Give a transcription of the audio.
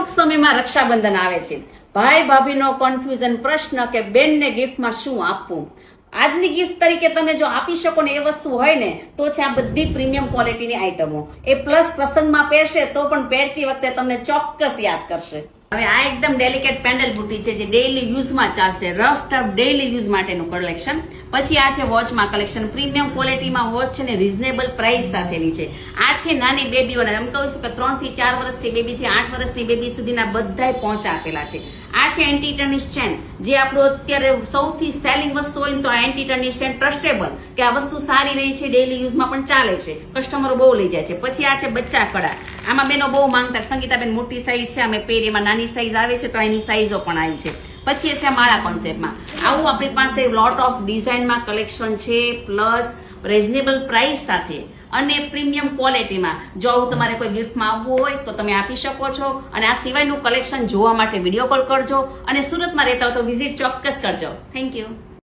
ટૂંક સમયમાં રક્ષાબંધન આવે છે. ભાઈ ભાભીનો કન્ફ્યુઝન પ્રશ્ન કે બેનને ગિફ્ટમાં શું આપવું. આજની ગિફ્ટ તરીકે તમે જો આપી શકો ને એ વસ્તુ હોય ને તો છે આ બધી પ્રીમિયમ ક્વોલિટીની આઈટમો. એ પ્લસ પ્રસંગમાં પહેરશે તો પણ પહેરતી વખતે તમને ચોક્કસ યાદ કરશે. હવે આ એકદમ ડેલિકેટ પેન્ડલ બુટી છે જે ડેઈલી યુઝમાં ચાલશે. રફ ટફ ડેઈલી યુઝ માટેનું કલેક્શન. પછી આ છે વોચમાં કલેક્શન. પ્રીમિયમ ક્વોલિટીમાં વોચ છે ને રિઝનેબલ પ્રાઇસ સાથેની છે. આ છે નાની બેબીઓને, એમ કહું છું કે 3 થી 4 વર્ષથી બેબીથી 8 વર્ષની બેબી સુધીના બધાય પહોંચ આપેલા છે. આ છે એન્ટી ટર્નિશ ચેન, જે આપણું અત્યારે સૌથી સેલિંગ વસ્તુ હોય ને તો આ એન્ટી ટર્નિશ ચેન ટ્રસ્ટેબલ, કે આ વસ્તુ સારી રહી છે, ડેઈલી યુઝમાં પણ ચાલે છે, કસ્ટમરો બહુ લઈ જાય છે. પછી આ છે બચ્ચા કડા. આમાં બેનો બહુ માંગતા. સંગીતાબેન મોટી સાઈઝ છે, અમે પહેરીમાં નાની સાઈઝ આવે છે તો એની સાઈઝો પણ આવી છે. પછી છે માળા કોન્સેપ્ટમાં. આવું આપણી પાસે લોટ ઓફ ડિઝાઇનમાં કલેક્શન છે, પ્લસ રીઝનેબલ પ્રાઇસ સાથે અને પ્રીમિયમ ક્વોલિટીમાં. જો આવું તમારે કોઈ ગિફ્ટમાં આપવું હોય તો તમે આપી શકો છો. અને આ સિવાયનું કલેક્શન જોવા માટે વિડીયો કોલ કરજો. અને સુરતમાં રહેતા હો તો વિઝિટ ચોક્કસ કરજો. Thank you.